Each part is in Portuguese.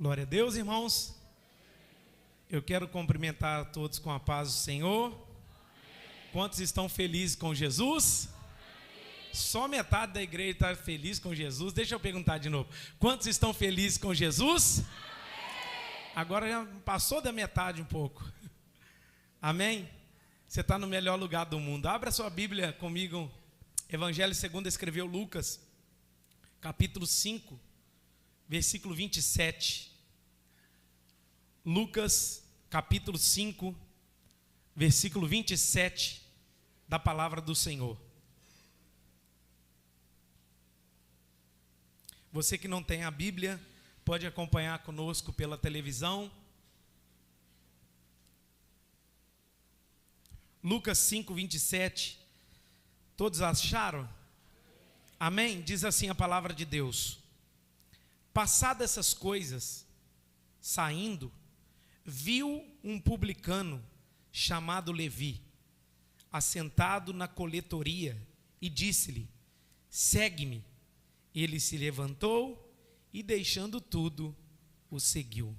Glória a Deus, irmãos. Eu quero cumprimentar a todos com a paz do Senhor. Quantos estão felizes com Jesus? Só metade da igreja está feliz com Jesus. Deixa eu perguntar de novo. Quantos estão felizes com Jesus? Agora já passou da metade um pouco. Amém? Você está no melhor lugar do mundo. Abra sua Bíblia comigo. Evangelho segundo escreveu Lucas, capítulo 5, versículo 27. Lucas, capítulo 5, versículo 27, da palavra do Senhor. Você que não tem a Bíblia, pode acompanhar conosco pela televisão. Lucas 5, 27. Todos acharam? Amém? Diz assim a palavra de Deus. Passadas essas coisas, saindo, viu um publicano chamado Levi, assentado na coletoria, e disse-lhe: segue-me. Ele se levantou e, deixando tudo, o seguiu.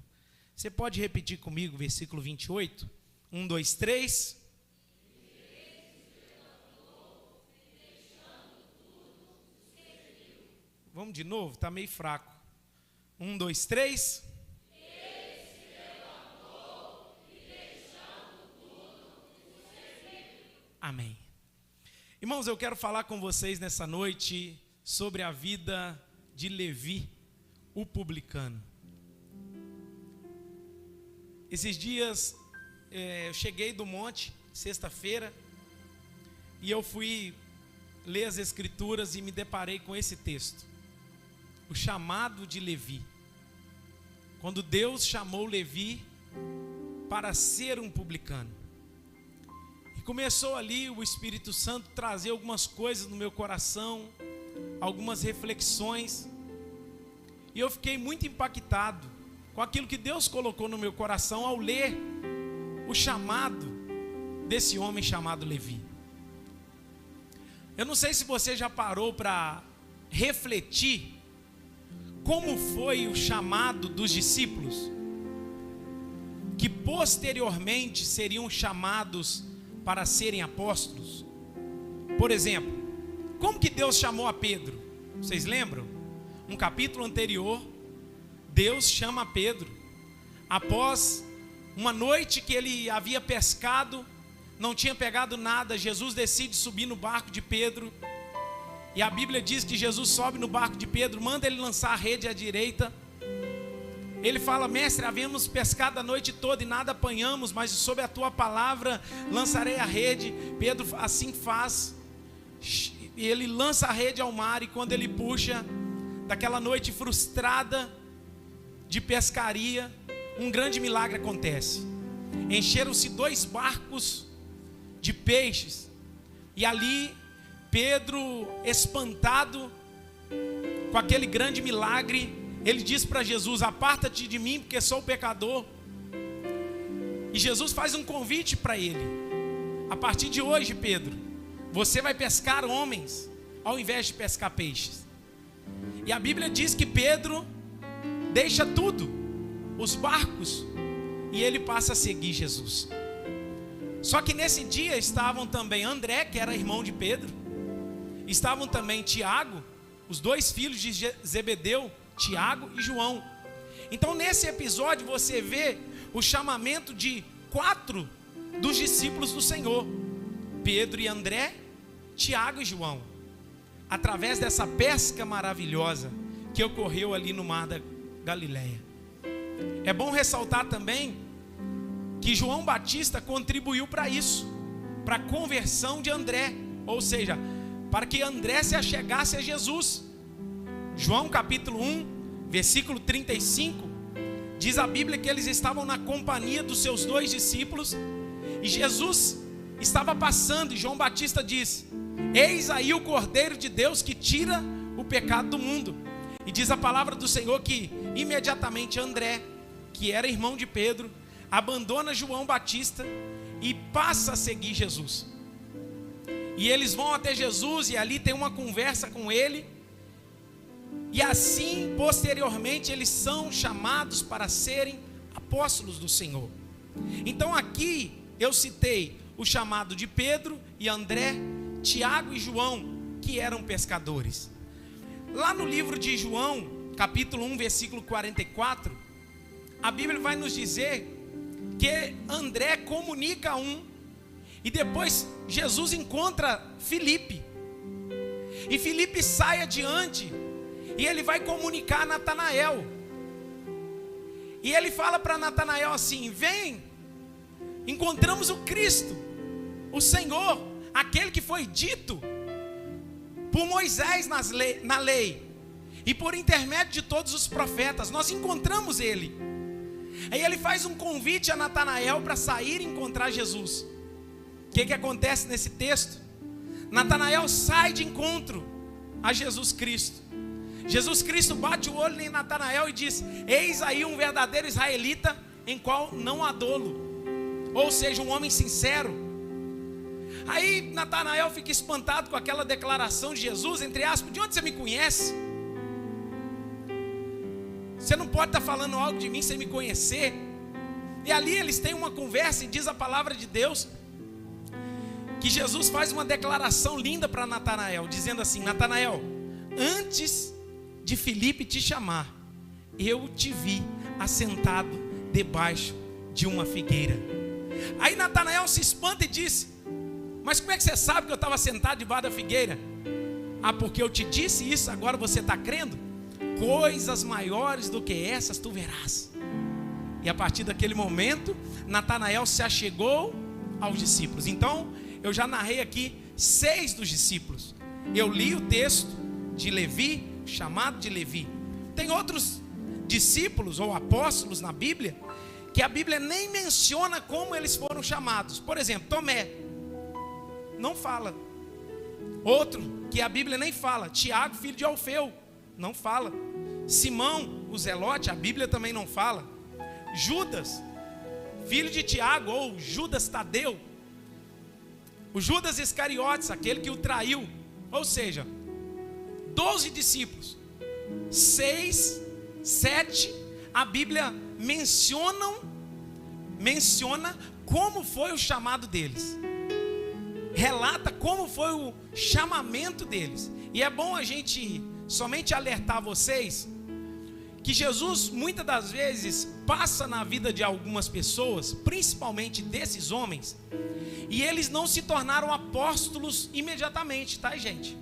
Você pode repetir comigo o versículo 28? 1, 2, 3. Vamos de novo? Está meio fraco. 1, 2, 3. Amém. Irmãos, eu quero falar com vocês nessa noite sobre a vida de Levi, o publicano. Esses dias eu cheguei do monte, sexta-feira, e eu fui ler as escrituras e me deparei com esse texto. O chamado de Levi. Quando Deus chamou Levi para ser um publicano. Começou ali o Espírito Santo trazer algumas coisas no meu coração, algumas reflexões, e eu fiquei muito impactado com aquilo que Deus colocou no meu coração ao ler o chamado desse homem chamado Levi. Eu não sei se você já parou para refletir como foi o chamado dos discípulos, que posteriormente seriam chamados para serem apóstolos. Por exemplo, como que Deus chamou a Pedro? Vocês lembram? Um capítulo anterior, Deus chama Pedro. Após uma noite que ele havia pescado, não tinha pegado nada, Jesus decide subir no barco de Pedro. E a Bíblia diz que Jesus sobe no barco de Pedro, manda ele lançar a rede à direita. Ele fala: mestre, havíamos pescado a noite toda e nada apanhamos, mas sob a tua palavra lançarei a rede. Pedro assim faz, e ele lança a rede ao mar, e quando ele puxa, daquela noite frustrada de pescaria, um grande milagre acontece. Encheram-se 2 barcos de peixes, e ali Pedro, espantado com aquele grande milagre, ele diz para Jesus: aparta-te de mim, porque sou pecador. E Jesus faz um convite para ele: a partir de hoje, Pedro, você vai pescar homens, ao invés de pescar peixes. E a Bíblia diz que Pedro deixa tudo, os barcos, e ele passa a seguir Jesus. Só que nesse dia estavam também André, que era irmão de Pedro, estavam também Tiago, os 2 filhos de Zebedeu, Tiago e João. Então nesse episódio você vê o chamamento de 4 dos discípulos do Senhor: Pedro e André, Tiago e João, através dessa pesca maravilhosa que ocorreu ali no mar da Galileia. É bom ressaltar também que João Batista contribuiu para isso, para a conversão de André, ou seja, para que André se achegasse a Jesus. João capítulo 1, versículo 35, diz a Bíblia que eles estavam na companhia dos seus 2 discípulos, e Jesus estava passando, e João Batista diz: eis aí o Cordeiro de Deus que tira o pecado do mundo. E diz a palavra do Senhor que imediatamente André, que era irmão de Pedro, abandona João Batista e passa a seguir Jesus. E eles vão até Jesus, e ali tem uma conversa com ele. E assim, posteriormente, eles são chamados para serem apóstolos do Senhor. Então aqui eu citei o chamado de Pedro e André, Tiago e João, que eram pescadores. Lá no livro de João, capítulo 1, versículo 44, a Bíblia vai nos dizer que André comunica e depois Jesus encontra Filipe. E Filipe sai adiante e ele vai comunicar a Natanael. E ele fala para Natanael assim: vem, encontramos o Cristo, o Senhor, aquele que foi dito por Moisés na lei e por intermédio de todos os profetas. Nós encontramos ele. Aí ele faz um convite a Natanael para sair e encontrar Jesus. O que acontece nesse texto? Natanael sai de encontro a Jesus Cristo. Jesus Cristo bate o olho em Natanael e diz: eis aí um verdadeiro israelita em qual não há dolo, ou seja, um homem sincero. Aí Natanael fica espantado com aquela declaração de Jesus, entre aspas: de onde você me conhece? Você não pode estar falando algo de mim sem me conhecer. E ali eles têm uma conversa e diz a palavra de Deus que Jesus faz uma declaração linda para Natanael, dizendo assim: Natanael, antes de Filipe te chamar, eu te vi assentado debaixo de uma figueira. Aí Natanael se espanta e diz: mas como é que você sabe que eu estava sentado debaixo da figueira? Ah, porque eu te disse isso, agora você está crendo? Coisas maiores do que essas tu verás. E a partir daquele momento, Natanael se achegou aos discípulos. Então, eu já narrei aqui 6 dos discípulos. Eu li o texto de Levi, chamado de Levi. Tem outros discípulos ou apóstolos na Bíblia que a Bíblia nem menciona como eles foram chamados. Por exemplo, Tomé, não fala. Outro que a Bíblia nem fala, Tiago, filho de Alfeu, não fala. Simão, o Zelote, a Bíblia também não fala. Judas, filho de Tiago, ou Judas Tadeu, o Judas Iscariotes, aquele que o traiu. Ou seja, 12 discípulos, 6, 7, a Bíblia menciona como foi o chamado deles, relata como foi o chamamento deles. E é bom a gente somente alertar vocês que Jesus muitas das vezes passa na vida de algumas pessoas, principalmente desses homens, e eles não se tornaram apóstolos imediatamente, tá, gente?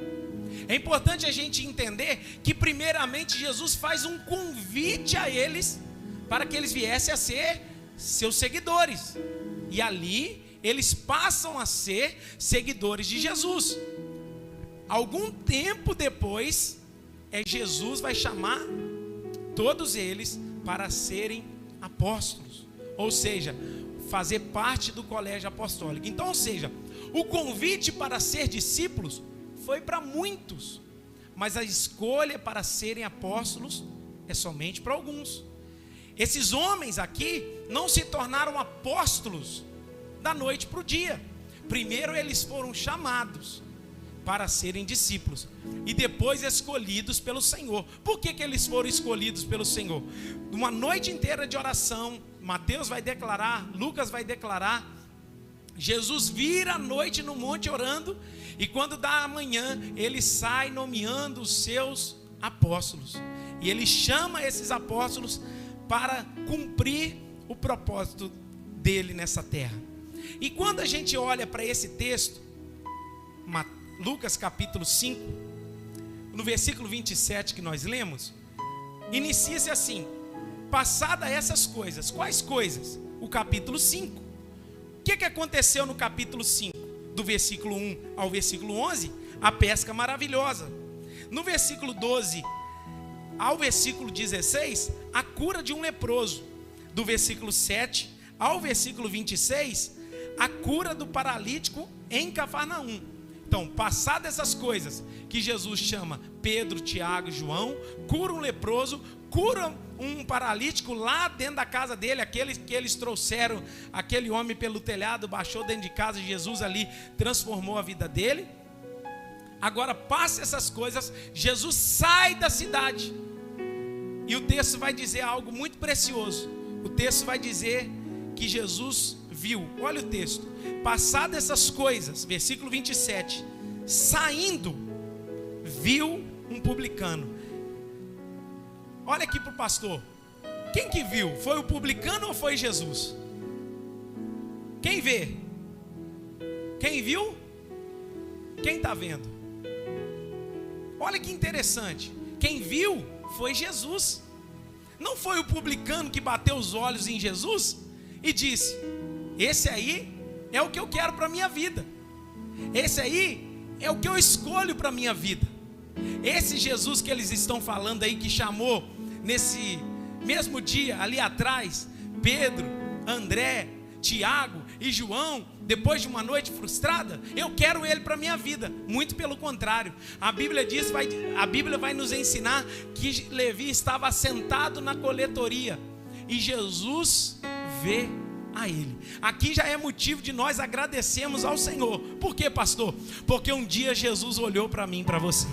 É importante a gente entender que primeiramente Jesus faz um convite a eles para que eles viessem a ser seus seguidores, e ali eles passam a ser seguidores de Jesus. Algum tempo depois, Jesus vai chamar todos eles para serem apóstolos, ou seja, fazer parte do colégio apostólico. Então, ou seja, o convite para ser discípulos foi para muitos, mas a escolha para serem apóstolos é somente para alguns. Esses homens aqui não se tornaram apóstolos da noite para o dia. Primeiro eles foram chamados para serem discípulos e depois escolhidos pelo Senhor. Por que eles foram escolhidos pelo Senhor? Uma noite inteira de oração, Mateus vai declarar, Lucas vai declarar, Jesus vira a noite no monte orando, e quando dá amanhã, ele sai nomeando os seus apóstolos, e ele chama esses apóstolos para cumprir o propósito dele nessa terra. E quando a gente olha para esse texto, Lucas capítulo 5, no versículo 27 que nós lemos, inicia-se assim: passada essas coisas. Quais coisas? O capítulo 5. O que aconteceu no capítulo 5? Do versículo 1 ao versículo 11, a pesca maravilhosa. No versículo 12 ao versículo 16, a cura de um leproso. Do versículo 7 ao versículo 26, a cura do paralítico em Cafarnaum. Então, passadas essas coisas que Jesus chama Pedro, Tiago e João, cura um leproso, cura um paralítico lá dentro da casa dele, aquele que eles trouxeram, aquele homem pelo telhado, baixou dentro de casa, Jesus ali transformou a vida dele. Agora passa essas coisas, Jesus sai da cidade. E o texto vai dizer algo muito precioso. O texto vai dizer que Jesus viu. Olha o texto. Passadas essas coisas, versículo 27. Saindo, viu um publicano. Olha aqui para o pastor. Quem que viu? Foi o publicano ou foi Jesus? Quem vê? Quem viu? Quem está vendo? Olha que interessante. Quem viu foi Jesus. Não foi o publicano que bateu os olhos em Jesus e disse: esse aí é o que eu quero para a minha vida. Esse aí é o que eu escolho para a minha vida. Esse Jesus que eles estão falando aí, que chamou nesse mesmo dia, ali atrás, Pedro, André, Tiago e João, depois de uma noite frustrada, eu quero ele para a minha vida. Muito pelo contrário, a Bíblia vai nos ensinar que Levi estava sentado na coletoria e Jesus vê a ele. Aqui já é motivo de nós agradecermos ao Senhor. Por quê, pastor? Porque um dia Jesus olhou para mim e para você.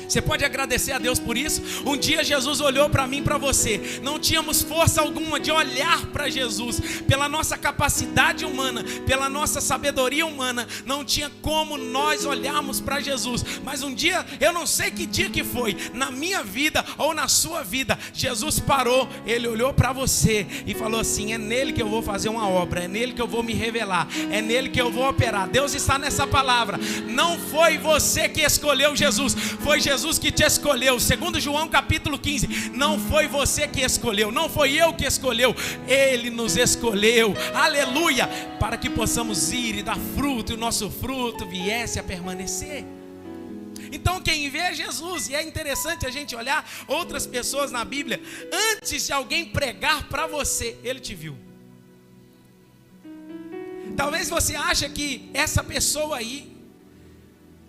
Você pode agradecer a Deus por isso? Um dia Jesus olhou para mim e para você. Não tínhamos força alguma de olhar para Jesus. Pela nossa capacidade humana, pela nossa sabedoria humana, não tinha como nós olharmos para Jesus. Mas um dia, eu não sei que dia que foi, na minha vida ou na sua vida, Jesus parou, Ele olhou para você e falou assim: é nele que eu vou fazer uma obra, é nele que eu vou me revelar, é nele que eu vou operar. Deus está nessa palavra. Não foi você que escolheu Jesus, foi Jesus que te escolheu. Segundo João capítulo 15, não foi você que escolheu, não foi eu que escolheu, Ele nos escolheu, aleluia, para que possamos ir e dar fruto, e o nosso fruto viesse a permanecer. Então quem vê é Jesus. E é interessante a gente olhar outras pessoas na Bíblia. Antes de alguém pregar para você, Ele te viu. Talvez você ache que essa pessoa aí,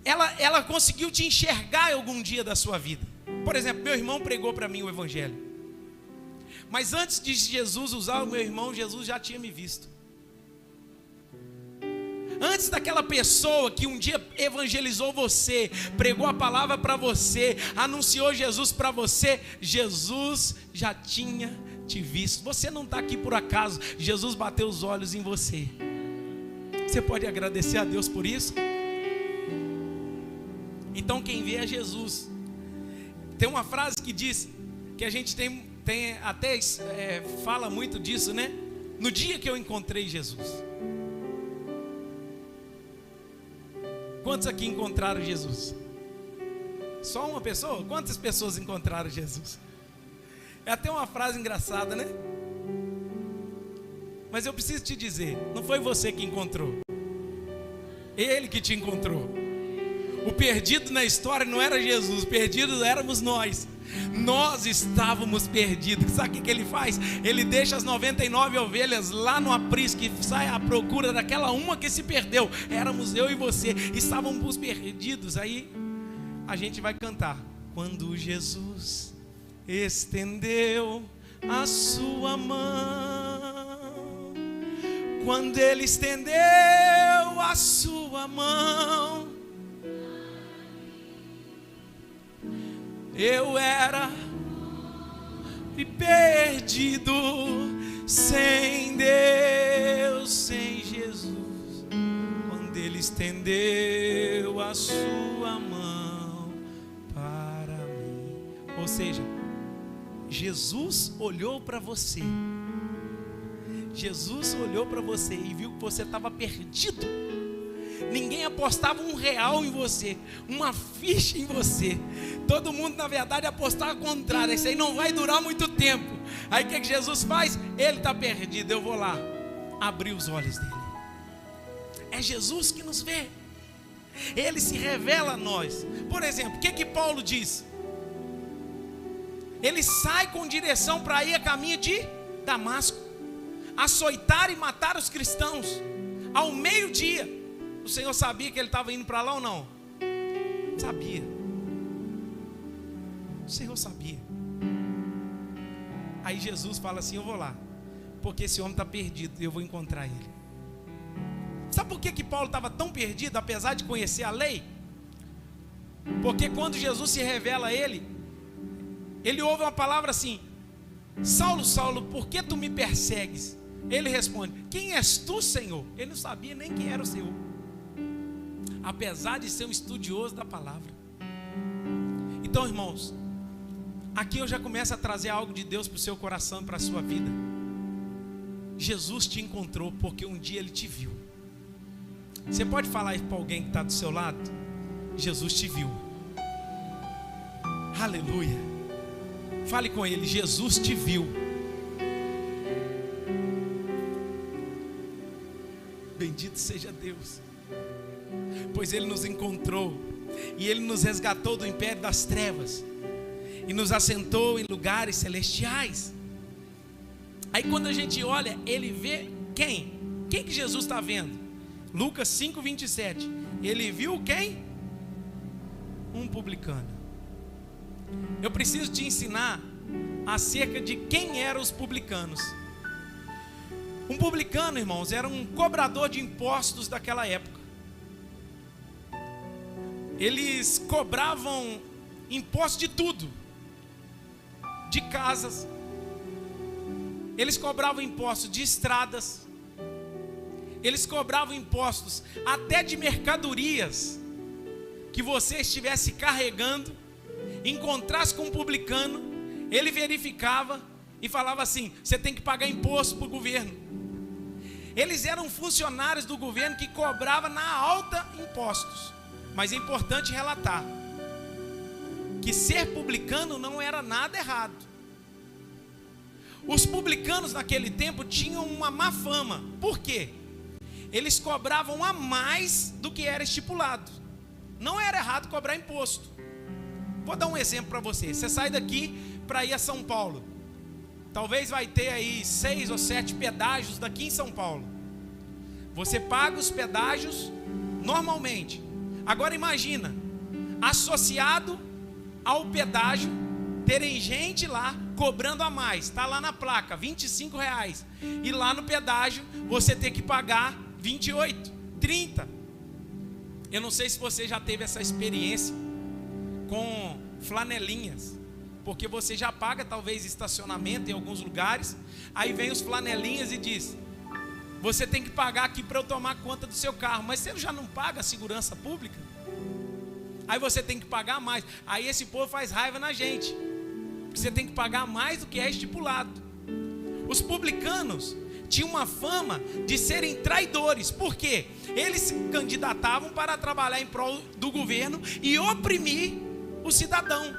ela conseguiu te enxergar em algum dia da sua vida. Por exemplo, meu irmão pregou para mim o Evangelho. Mas antes de Jesus usar o meu irmão, Jesus já tinha me visto. Antes daquela pessoa que um dia evangelizou você, pregou a palavra para você, anunciou Jesus para você, Jesus já tinha te visto. Você não está aqui por acaso. Jesus bateu os olhos em você. Você pode agradecer a Deus por isso? Então quem vê é Jesus. Tem uma frase que diz, que a gente tem até fala muito disso, né? No dia que eu encontrei Jesus. Quantos aqui encontraram Jesus? Só uma pessoa? Quantas pessoas encontraram Jesus? É até uma frase engraçada, né? Mas eu preciso te dizer, não foi você que encontrou, Ele que te encontrou. O perdido na história não era Jesus, perdidos éramos nós. Nós estávamos perdidos. Sabe o que Ele faz? Ele deixa as 99 ovelhas lá no aprisco e sai à procura daquela uma que se perdeu. Éramos eu e você, estávamos perdidos. Aí a gente vai cantar: quando Jesus estendeu a sua mão, quando Ele estendeu a sua mão, eu era perdido, sem Deus, sem Jesus. Quando Ele estendeu a sua mão para mim. Ou seja, Jesus olhou para você. Jesus olhou para você e viu que você estava perdido. Ninguém apostava R$1 em você, uma ficha em você. Todo mundo, na verdade, apostava ao contrário. Isso aí não vai durar muito tempo. Aí o que Jesus faz? Ele está perdido, eu vou lá abrir os olhos dele. É Jesus que nos vê. Ele se revela a nós. Por exemplo, o que Paulo diz? Ele sai com direção para ir a caminho de Damasco, açoitar e matar os cristãos. Ao meio-dia. O Senhor sabia que ele estava indo para lá ou não? Sabia. O Senhor sabia. Aí Jesus fala assim: eu vou lá, porque esse homem está perdido e eu vou encontrar ele. Sabe por que Paulo estava tão perdido, apesar de conhecer a lei? Porque quando Jesus se revela a ele, ele ouve uma palavra assim: Saulo, Saulo, por que tu me persegues? Ele responde: quem és tu, Senhor? Ele não sabia nem quem era o Senhor, apesar de ser um estudioso da palavra. Então, irmãos, aqui eu já começo a trazer algo de Deus para o seu coração e para a sua vida. Jesus te encontrou porque um dia Ele te viu. Você pode falar para alguém que está do seu lado: Jesus te viu. Aleluia. Fale com ele: Jesus te viu. Bendito seja Deus, pois Ele nos encontrou e Ele nos resgatou do império das trevas e nos assentou em lugares celestiais. Aí quando a gente olha, Ele vê quem? Quem que Jesus está vendo? Lucas 5:27. Ele viu quem? Um publicano. Eu preciso te ensinar acerca de quem eram os publicanos. Um publicano, irmãos, era um cobrador de impostos daquela época. Eles cobravam imposto de tudo, de casas. Eles cobravam impostos de estradas. Eles cobravam impostos até de mercadorias que você estivesse carregando. Encontrasse com um publicano, ele verificava e falava assim: você tem que pagar imposto para o governo. Eles eram funcionários do governo que cobrava na alta impostos. Mas é importante relatar que ser publicano não era nada errado. Os publicanos naquele tempo tinham uma má fama. Por quê? Eles cobravam a mais do que era estipulado. Não era errado cobrar imposto. Vou dar um exemplo para você. Você sai daqui para ir a São Paulo. Talvez vai ter aí 6 ou 7 pedágios daqui em São Paulo. Você paga os pedágios normalmente. Agora imagina, associado ao pedágio, terem gente lá cobrando a mais. Está lá na placa, R$25. E lá no pedágio você tem que pagar 28, 30. Eu não sei se você já teve essa experiência com flanelinhas, porque você já paga talvez estacionamento em alguns lugares. Aí vem os flanelinhas e diz: você tem que pagar aqui para eu tomar conta do seu carro. Mas você já não paga a segurança pública? Aí você tem que pagar mais. Aí esse povo faz raiva na gente, porque você tem que pagar mais do que é estipulado. Os publicanos tinham uma fama de serem traidores. Por quê? Eles se candidatavam para trabalhar em prol do governo e oprimir o cidadão.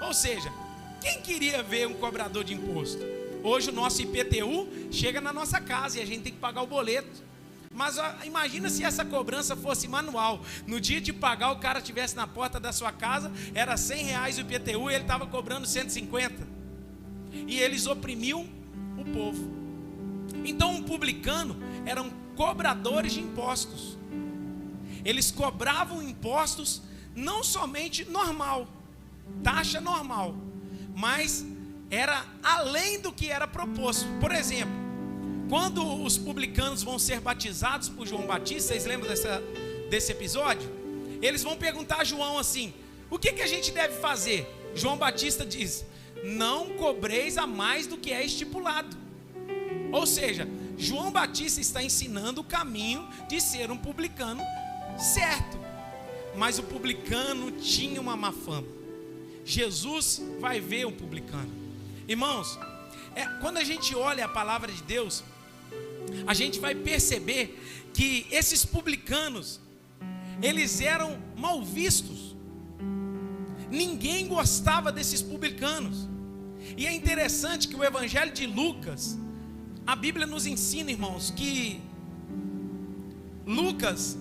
Ou seja, quem queria ver um cobrador de imposto? Hoje o nosso IPTU chega na nossa casa e a gente tem que pagar o boleto. Mas imagina se essa cobrança fosse manual. No dia de pagar, o cara estivesse na porta da sua casa, era R$100 o IPTU e ele estava cobrando 150. E eles oprimiam o povo. Então um publicano eram cobradores de impostos. Eles cobravam impostos não somente normal, taxa normal, mas era além do que era proposto. Por exemplo, quando os publicanos vão ser batizados por João Batista, vocês lembram desse episódio? Eles vão perguntar a João assim: o que a gente deve fazer? João Batista diz: não cobreis a mais do que é estipulado. Ou seja, João Batista está ensinando o caminho de ser um publicano certo. Mas o publicano tinha uma má fama. Jesus vai ver um publicano. Irmãos, quando a gente olha a palavra de Deus, a gente vai perceber que esses publicanos, eles eram mal vistos. Ninguém gostava desses publicanos. E é interessante que o Evangelho de Lucas, a Bíblia nos ensina, irmãos, que Lucas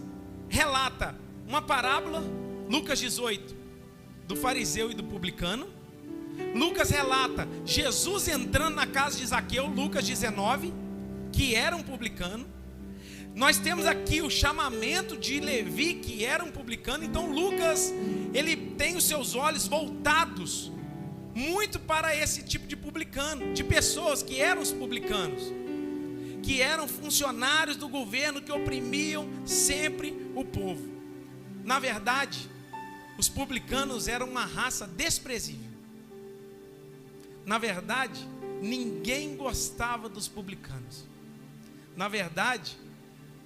relata uma parábola, Lucas 18, do fariseu e do publicano. Lucas relata Jesus entrando na casa de Zaqueu, Lucas 19, que era um publicano. Nós temos aqui o chamamento de Levi, que era um publicano. Então Lucas, ele tem os seus olhos voltados muito para esse tipo de publicano, de pessoas que eram os publicanos, que eram funcionários do governo, que oprimiam sempre o povo. Na verdade, os publicanos eram uma raça desprezível. Na verdade, ninguém gostava dos publicanos. Na verdade,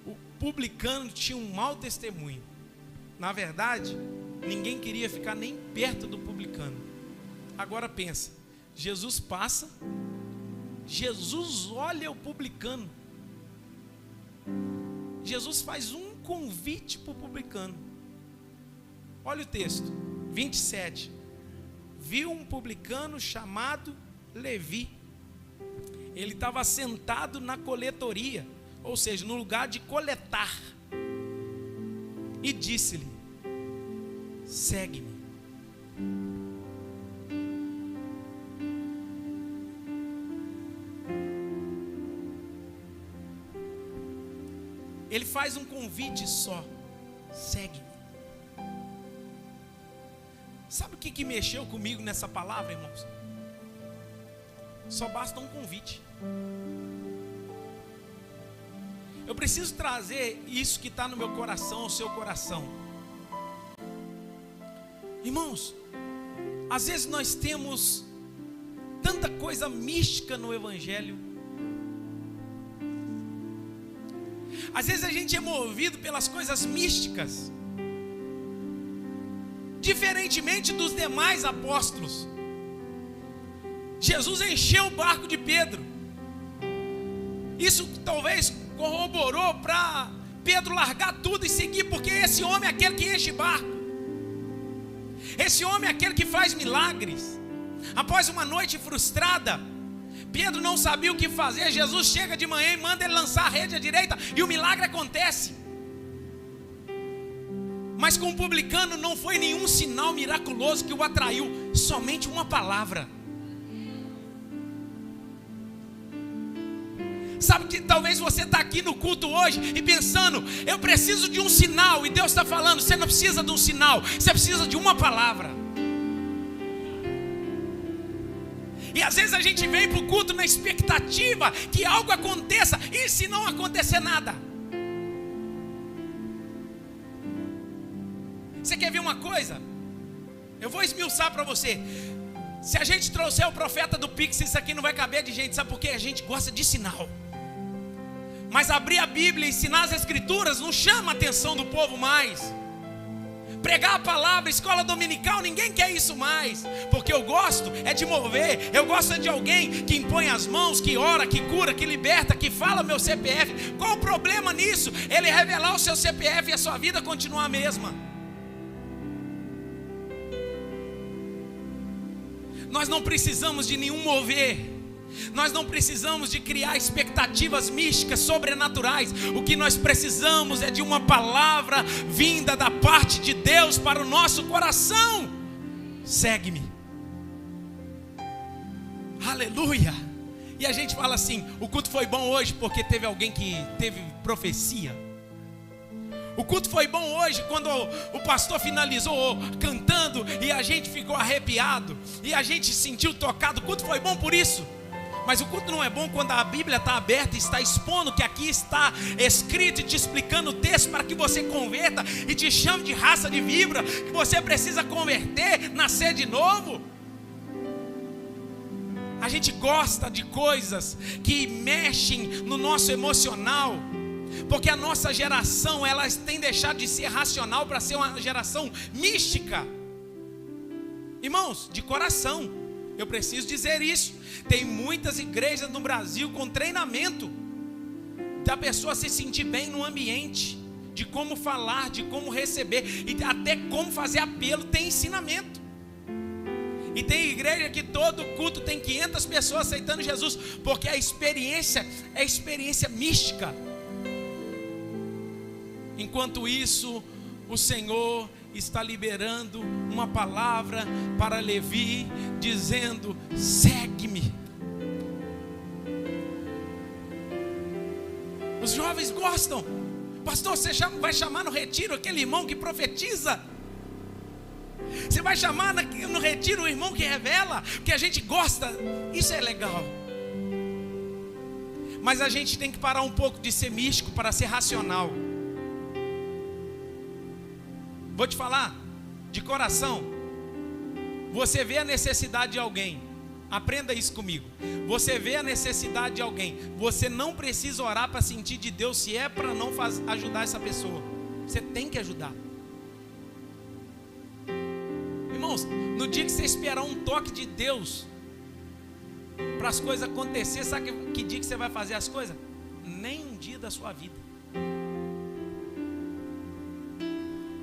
o publicano tinha um mau testemunho. Na verdade, ninguém queria ficar nem perto do publicano. Agora pensa, Jesus passa, Jesus olha o publicano. Jesus faz um convite para o publicano. Olha o texto, 27. Viu um publicano chamado Levi. Ele estava sentado na coletoria, ou seja, no lugar de coletar. E disse-lhe: segue-me. Ele faz um convite só: segue-me. Sabe o que mexeu comigo nessa palavra, irmãos? Só basta um convite. Eu preciso trazer isso que está no meu coração ao seu coração. Irmãos, às vezes nós temos tanta coisa mística no Evangelho. Às vezes a gente é movido pelas coisas místicas, diferentemente dos demais apóstolos. Jesus encheu o barco de Pedro. Isso talvez corroborou para Pedro largar tudo e seguir, porque esse homem é aquele que enche barco. Esse homem é aquele que faz milagres. Após uma noite frustrada, Pedro não sabia o que fazer. Jesus chega de manhã e manda ele lançar a rede à direita, e o milagre acontece. Mas com o publicano não foi nenhum sinal miraculoso que o atraiu, somente uma palavra. Sabe que talvez você está aqui no culto hoje e pensando: eu preciso de um sinal. E Deus está falando: você não precisa de um sinal, você precisa de uma palavra. E às vezes a gente vem para o culto na expectativa que algo aconteça, e se não acontecer nada? Você quer ver uma coisa? Eu vou esmiuçar para você. Se a gente trouxer o profeta do Pix, isso aqui não vai caber de gente. Sabe por quê? A gente gosta de sinal. Mas abrir a Bíblia e ensinar as Escrituras não chama a atenção do povo mais. Pregar a palavra, escola dominical, ninguém quer isso mais. Porque eu gosto é de mover. Eu gosto é de alguém que impõe as mãos, que ora, que cura, que liberta, que fala meu CPF. Qual o problema nisso? Ele revelar o seu CPF e a sua vida continuar a mesma. Nós não precisamos de nenhum mover. Nós não precisamos de criar expectativas místicas, sobrenaturais. O que nós precisamos é de uma palavra vinda da parte de Deus para o nosso coração. Segue-me. Aleluia. E a gente fala assim: o culto foi bom hoje porque teve alguém que teve profecia. O culto foi bom hoje quando o pastor finalizou cantando e a gente ficou arrepiado e a gente se sentiu tocado. O culto foi bom por isso. Mas o culto não é bom quando a Bíblia está aberta e está expondo que aqui está escrito e te explicando o texto para que você converta e te chame de raça de víbora, que você precisa converter, nascer de novo. A gente gosta de coisas que mexem no nosso emocional, porque a nossa geração, ela tem deixado de ser racional para ser uma geração mística. Irmãos, de coração, eu preciso dizer isso. Tem muitas igrejas no Brasil com treinamento da pessoa se sentir bem no ambiente, de como falar, de como receber e até como fazer apelo. Tem ensinamento. E tem igreja que todo culto tem 500 pessoas aceitando Jesus, porque a experiência é experiência mística. Enquanto isso, o Senhor está liberando uma palavra para Levi, dizendo: segue-me. Os jovens gostam. Pastor, você vai chamar no retiro aquele irmão que profetiza? Você vai chamar no retiro o irmão que revela? Porque a gente gosta. Isso é legal. Mas a gente tem que parar um pouco de ser místico para ser racional. Vou te falar, de coração, você vê a necessidade de alguém, aprenda isso comigo. Você vê a necessidade de alguém, você não precisa orar para sentir de Deus se é para não ajudar essa pessoa. Você tem que ajudar. Irmãos, no dia que você esperar um toque de Deus para as coisas acontecer, sabe que dia que você vai fazer as coisas? Nem um dia da sua vida.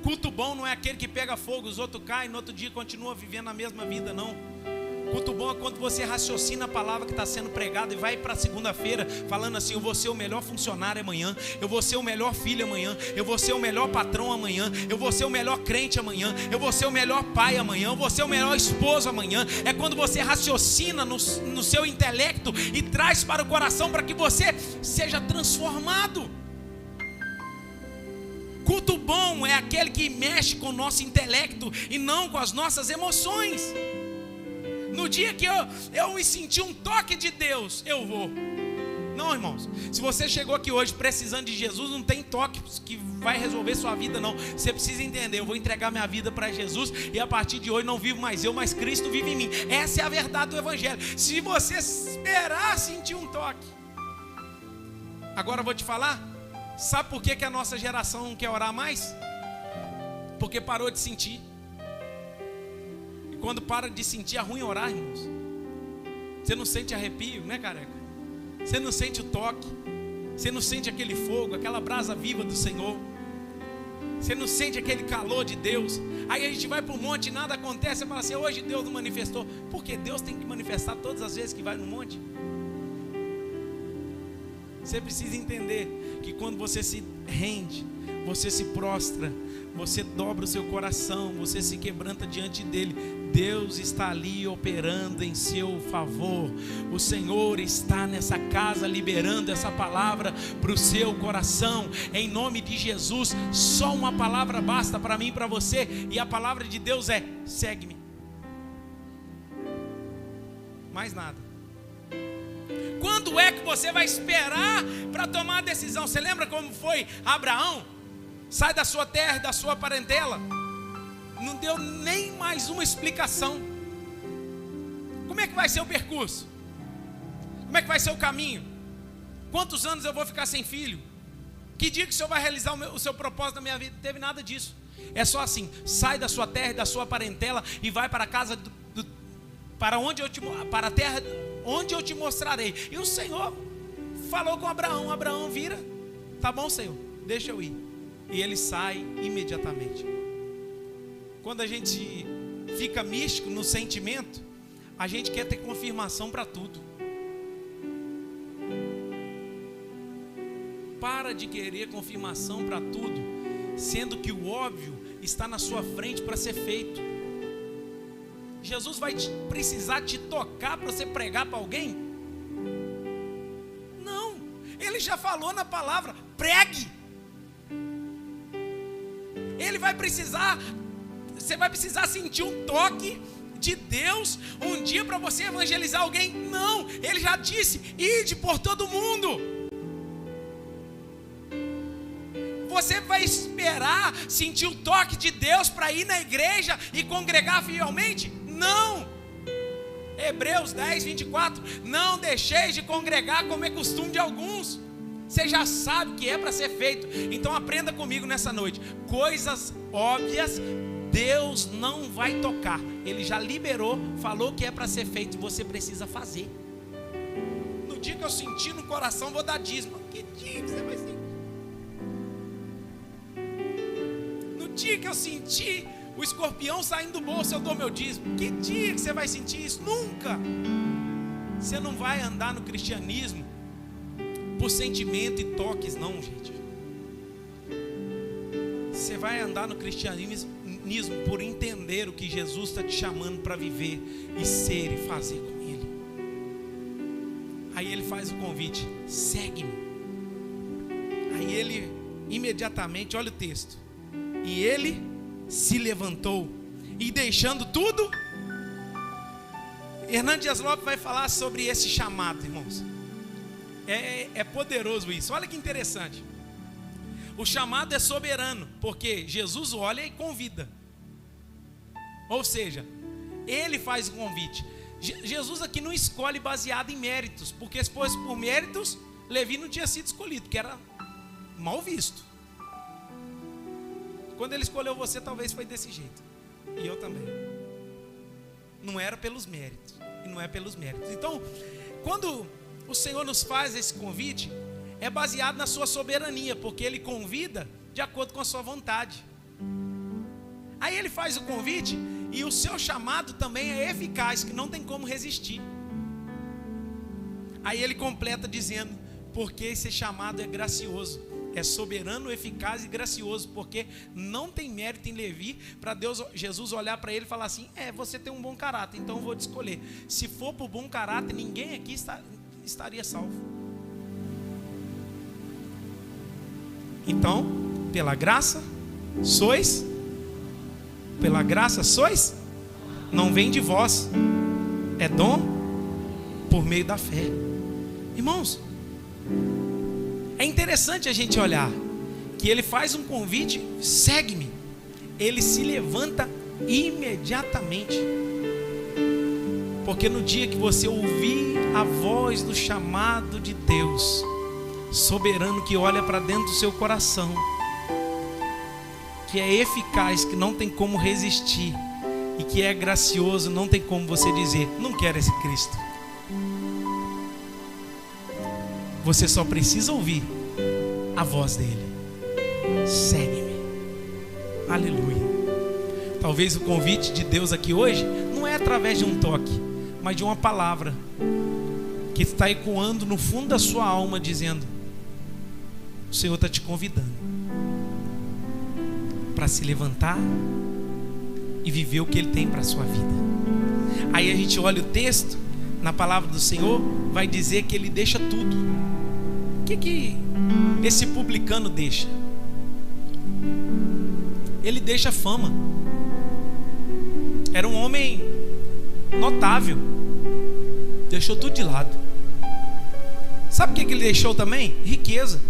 Culto bom não é aquele que pega fogo, os outros caem, no outro dia continua vivendo a mesma vida, não. Culto bom é quando você raciocina a palavra que está sendo pregada e vai para a segunda-feira falando assim: eu vou ser o melhor funcionário amanhã, eu vou ser o melhor filho amanhã, eu vou ser o melhor patrão amanhã, eu vou ser o melhor crente amanhã, eu vou ser o melhor pai amanhã, eu vou ser o melhor esposo amanhã. É quando você raciocina no seu intelecto e traz para o coração para que você seja transformado. Culto bom é aquele que mexe com o nosso intelecto e não com as nossas emoções. No dia que eu me senti um toque de Deus, eu vou. Não, irmãos, se você chegou aqui hoje precisando de Jesus, não tem toque que vai resolver sua vida, não. Você precisa entender: eu vou entregar minha vida para Jesus e a partir de hoje não vivo mais eu, mas Cristo vive em mim. Essa é a verdade do Evangelho. Se você esperar sentir um toque. Agora eu vou te falar, sabe por que a nossa geração não quer orar mais? Porque parou de sentir. E quando para de sentir, é ruim orar, irmãos. Você não sente arrepio, né, careca? Você não sente o toque. Você não sente aquele fogo, aquela brasa viva do Senhor. Você não sente aquele calor de Deus. Aí a gente vai para o monte e nada acontece. Você fala assim: hoje Deus não manifestou. Porque Deus tem que manifestar todas as vezes que vai no monte. Você precisa entender que quando você se rende, você se prostra, você dobra o seu coração, você se quebranta diante dele, Deus está ali operando em seu favor. O Senhor está nessa casa liberando essa palavra para o seu coração, em nome de Jesus. Só uma palavra basta para mim e para você, e a palavra de Deus é: segue-me. Mais nada. Quando é que você vai esperar para tomar a decisão? Você lembra como foi Abraão? Sai da sua terra, da sua parentela. Não deu nem mais uma explicação. Como é que vai ser o percurso? Como é que vai ser o caminho? Quantos anos eu vou ficar sem filho? Que dia que o Senhor vai realizar o seu propósito na minha vida? Não teve nada disso. É só assim: sai da sua terra e da sua parentela e vai para a casa para a terra onde eu te mostrarei. E o Senhor falou com Abraão. Abraão vira: tá bom, Senhor, deixa eu ir. E ele sai imediatamente. Quando a gente fica místico no sentimento, a gente quer ter confirmação para tudo. Para de querer confirmação para tudo, sendo que o óbvio está na sua frente para ser feito. Jesus vai precisar te tocar para você pregar para alguém? Não, ele já falou na palavra: pregue. Você vai precisar sentir um toque de Deus um dia para você evangelizar alguém? Não, ele já disse: ide por todo mundo. Você vai esperar sentir o toque de Deus para ir na igreja e congregar fielmente? Não. Hebreus 10, 24: não deixeis de congregar como é costume de alguns. Você já sabe que é para ser feito. Então aprenda comigo nessa noite: coisas óbvias Deus não vai tocar. Ele já liberou, falou que é para ser feito. Você precisa fazer. No dia que eu sentir no coração, vou dar dízimo. Que dia que você vai sentir? No dia que eu sentir o escorpião saindo do bolso, eu dou meu dízimo. Que dia que você vai sentir isso? Nunca. Você não vai andar no cristianismo por sentimento e toques, não, gente. Você vai andar no cristianismo por entender o que Jesus está te chamando para viver e ser e fazer com Ele. Aí Ele faz o convite: segue-me. Aí Ele imediatamente, olha o texto: e Ele se levantou e, deixando tudo. Hernandes Dias Lopes vai falar sobre esse chamado, irmãos. É poderoso isso. Olha que interessante. O chamado é soberano, porque Jesus olha e convida. Ou seja, ele faz o convite. Jesus aqui não escolhe baseado em méritos, porque se fosse por méritos, Levi não tinha sido escolhido, que era mal visto. Quando ele escolheu você, talvez foi desse jeito. E eu também. Não era pelos méritos. E não é pelos méritos. Então, quando o Senhor nos faz esse convite, é baseado na sua soberania, porque Ele convida de acordo com a sua vontade. Aí Ele faz o convite e o seu chamado também é eficaz, que não tem como resistir. Aí Ele completa dizendo, porque esse chamado é gracioso. É soberano, eficaz e gracioso, porque não tem mérito em Levi para Jesus olhar para ele e falar assim, você tem um bom caráter, então eu vou te escolher. Se for por bom caráter, ninguém aqui estaria salvo. Então, pela graça sois, não vem de vós, é dom por meio da fé. Irmãos, é interessante a gente olhar que ele faz um convite, segue-me. Ele se levanta imediatamente. Porque no dia que você ouvir a voz do chamado de Deus, soberano, que olha para dentro do seu coração, que é eficaz, que não tem como resistir, e que é gracioso, não tem como você dizer, não quero esse Cristo. Você só precisa ouvir a voz dele. Segue-me. Aleluia. Talvez o convite de Deus aqui hoje não é através de um toque, mas de uma palavra que está ecoando no fundo da sua alma, dizendo: o Senhor está te convidando para se levantar e viver o que Ele tem para a sua vida. Aí a gente olha o texto, na palavra do Senhor vai dizer que Ele deixa tudo. O que esse publicano deixa? Ele deixa fama. Era um homem notável. Deixou tudo de lado. Sabe o que ele deixou também? Riqueza.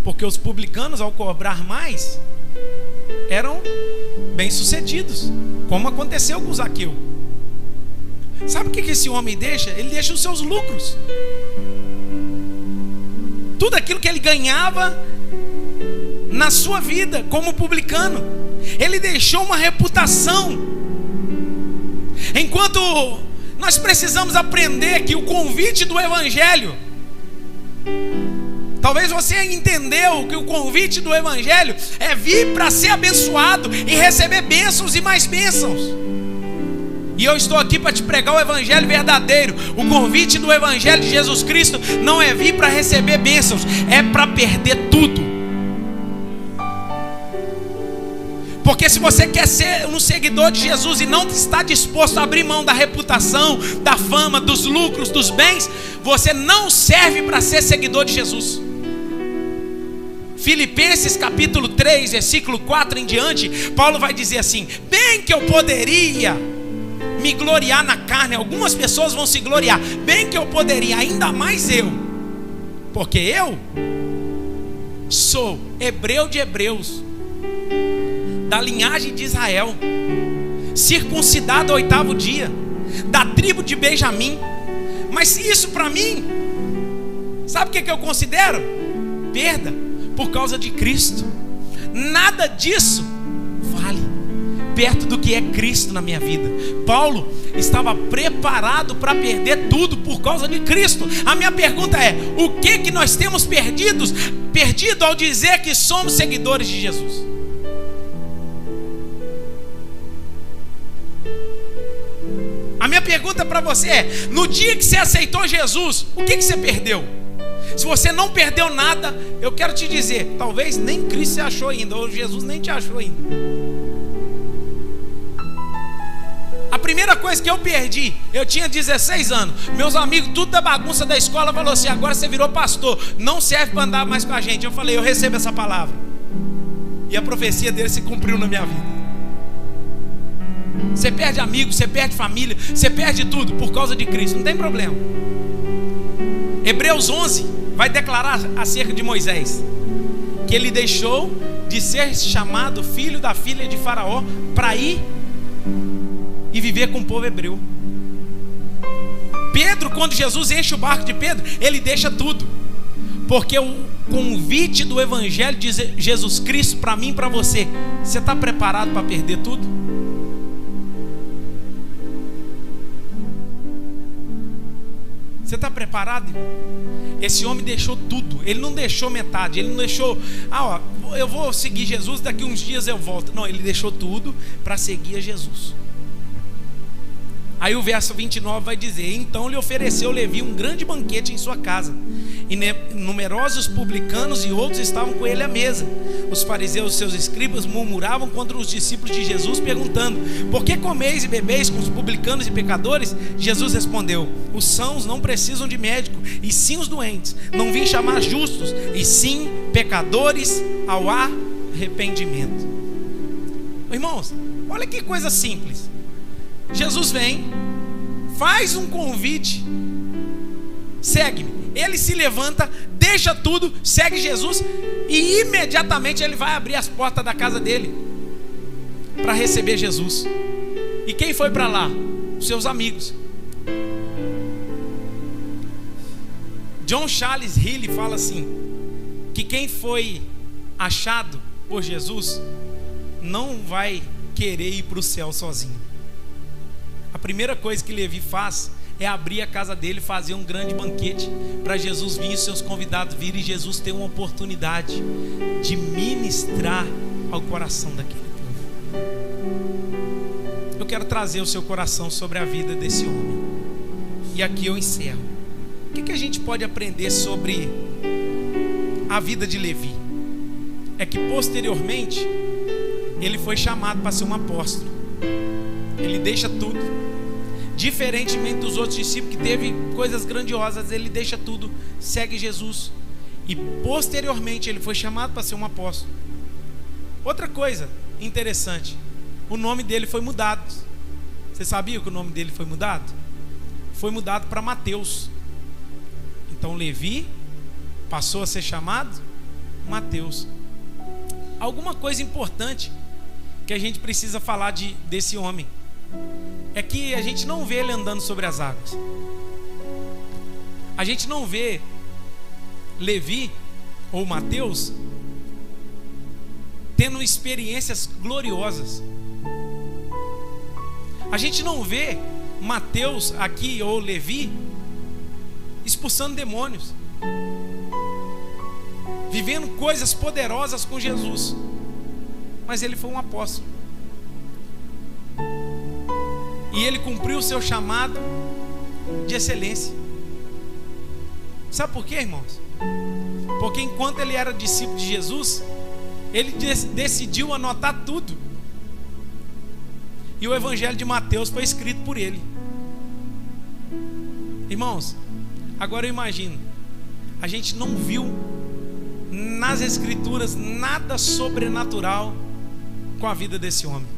Porque os publicanos, ao cobrar mais, eram bem-sucedidos, como aconteceu com Zaqueu. Sabe o que esse homem deixa? Ele deixa os seus lucros. Tudo aquilo que ele ganhava na sua vida como publicano. Ele deixou uma reputação. Enquanto nós precisamos aprender que o convite do Evangelho, talvez você entendeu que o convite do Evangelho é vir para ser abençoado e receber bênçãos e mais bênçãos. E eu estou aqui para te pregar o Evangelho verdadeiro. O convite do Evangelho de Jesus Cristo não é vir para receber bênçãos, é para perder tudo. Porque se você quer ser um seguidor de Jesus e não está disposto a abrir mão da reputação, da fama, dos lucros, dos bens, você não serve para ser seguidor de Jesus. Filipenses capítulo 3, versículo 4 em diante, Paulo vai dizer assim: bem que eu poderia me gloriar na carne. Algumas pessoas vão se gloriar, bem que eu poderia, ainda mais eu, porque eu sou hebreu de hebreus, da linhagem de Israel, circuncidado ao 8º dia, da tribo de Benjamim. Mas isso para mim, sabe o que eu considero? Perda, por causa de Cristo. Nada disso vale perto do que é Cristo na minha vida. Paulo estava preparado para perder tudo por causa de Cristo. A minha pergunta é: o que nós temos perdido ao dizer que somos seguidores de Jesus? A minha pergunta para você é: no dia que você aceitou Jesus, o que você perdeu? Se você não perdeu nada, eu quero te dizer, talvez nem Cristo você achou ainda, ou Jesus nem te achou ainda. A primeira coisa que eu perdi, eu tinha 16 anos, meus amigos, tudo da bagunça da escola, falou assim: agora você virou pastor, não serve para andar mais com a gente. Eu falei: eu recebo essa palavra. E a profecia dele se cumpriu na minha vida. Você perde amigos, você perde família, você perde tudo por causa de Cristo, não tem problema. Hebreus 11 vai declarar acerca de Moisés que ele deixou de ser chamado filho da filha de Faraó para ir e viver com o povo hebreu. Pedro, quando Jesus enche o barco de Pedro, ele deixa tudo, porque o convite do evangelho de Jesus Cristo para mim e para você, você está preparado para perder tudo? Você está preparado? Esse homem deixou tudo. Ele não deixou metade. Ele não deixou, eu vou seguir Jesus, daqui uns dias eu volto. Não, ele deixou tudo para seguir a Jesus. Aí o verso 29 vai dizer: então lhe ofereceu Levi um grande banquete em sua casa, e numerosos publicanos e outros estavam com ele à mesa. Os fariseus e seus escribas murmuravam contra os discípulos de Jesus, perguntando: por que comeis e bebeis com os publicanos e pecadores? Jesus respondeu: os sãos não precisam de médico, e sim os doentes. Não vim chamar justos, e sim pecadores ao arrependimento. Irmãos, olha que coisa simples. Jesus vem, faz um convite: segue-me. Ele se levanta, deixa tudo, segue Jesus, e imediatamente ele vai abrir as portas da casa dele para receber Jesus. E quem foi para lá? Os seus amigos. John Charles Healy fala assim, que quem foi achado por Jesus não vai querer ir para o céu sozinho. A primeira coisa que Levi faz é abrir a casa dele, fazer um grande banquete para Jesus vir e seus convidados virem, e Jesus ter uma oportunidade de ministrar ao coração daquele povo. Eu quero trazer o seu coração sobre a vida desse homem, e aqui eu encerro. O que a gente pode aprender sobre a vida de Levi? É que posteriormente ele foi chamado para ser um apóstolo. Ele deixa tudo. Diferentemente dos outros discípulos que teve coisas grandiosas, ele deixa tudo, segue Jesus. E posteriormente ele foi chamado para ser um apóstolo. Outra coisa interessante, o nome dele foi mudado. Você sabia que o nome dele foi mudado? Foi mudado para Mateus. Então Levi passou a ser chamado Mateus. Alguma coisa importante que a gente precisa falar desse homem é que a gente não vê ele andando sobre as águas. A gente não vê Levi ou Mateus tendo experiências gloriosas. A gente não vê Mateus aqui ou Levi expulsando demônios, vivendo coisas poderosas com Jesus. Mas ele foi um apóstolo. E ele cumpriu o seu chamado de excelência. Sabe por quê, irmãos? Porque enquanto ele era discípulo de Jesus, ele decidiu anotar tudo. E o evangelho de Mateus foi escrito por ele. Irmãos, agora eu imagino, a gente não viu nas escrituras nada sobrenatural com a vida desse homem.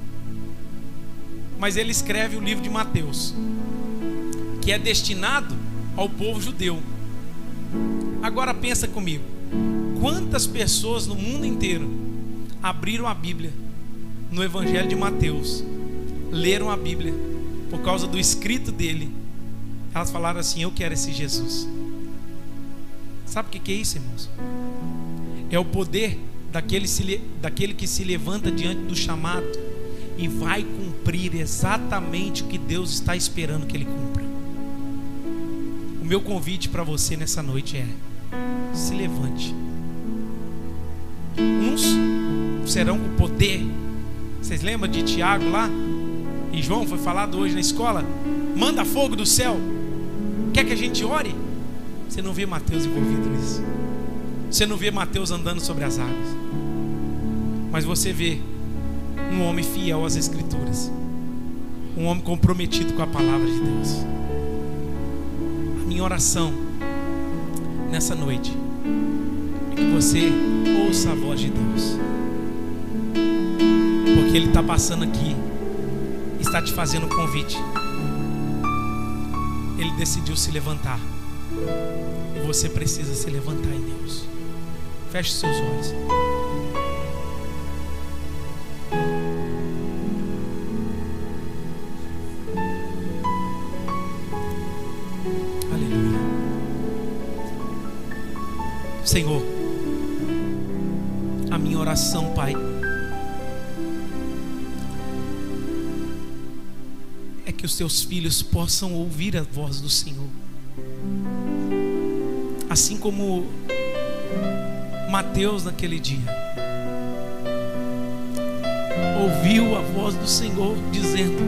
Mas ele escreve o livro de Mateus, que é destinado ao povo judeu. Agora pensa comigo, quantas pessoas no mundo inteiro abriram a Bíblia no evangelho de Mateus, leram a Bíblia por causa do escrito dele, elas falaram assim: eu quero esse Jesus. Sabe o que é isso, irmãos? É o poder daquele que se levanta diante do chamado e vai cumprir exatamente o que Deus está esperando que ele cumpra. O meu convite para você nessa noite é: se levante. Uns serão com poder. Vocês lembram de Tiago lá? E João foi falado hoje na escola: manda fogo do céu. Quer que a gente ore? Você não vê Mateus envolvido nisso. Você não vê Mateus andando sobre as águas. Mas você vê um homem fiel às escrituras, um homem comprometido com a palavra de Deus. A minha oração nessa noite é que você ouça a voz de Deus, porque Ele está passando aqui, está te fazendo um convite. Ele decidiu se levantar, e você precisa se levantar em Deus. Feche seus olhos. Senhor, a minha oração, Pai, é que os teus filhos possam ouvir a voz do Senhor, assim como Mateus naquele dia ouviu a voz do Senhor dizendo: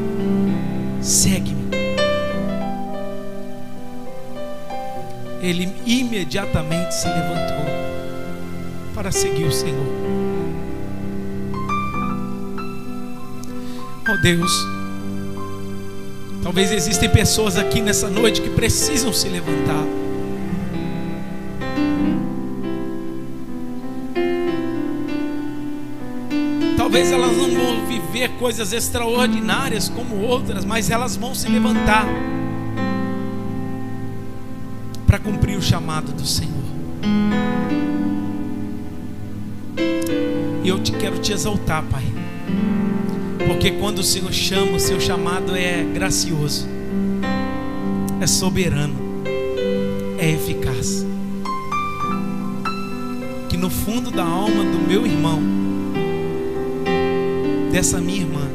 segue-me. Ele imediatamente se levantou para seguir o Senhor. Oh Deus, talvez existem pessoas aqui nessa noite que precisam se levantar. Talvez elas não vão viver coisas extraordinárias como outras, mas elas vão se levantar para cumprir o chamado do Senhor. E eu quero te exaltar, Pai, porque quando o Senhor chama, o seu chamado é gracioso, é soberano, é eficaz. Que no fundo da alma do meu irmão, dessa minha irmã,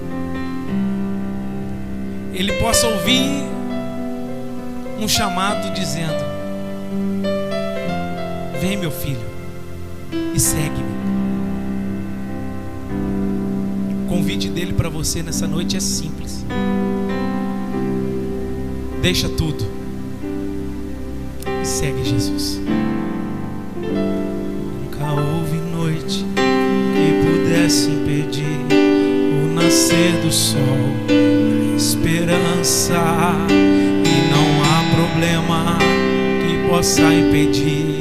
ele possa ouvir um chamado dizendo: vem, meu filho, e segue-me. O convite dele para você nessa noite é simples: deixa tudo e segue Jesus. Nunca houve noite que pudesse impedir o nascer do sol, a esperança, e não há problema que possa impedir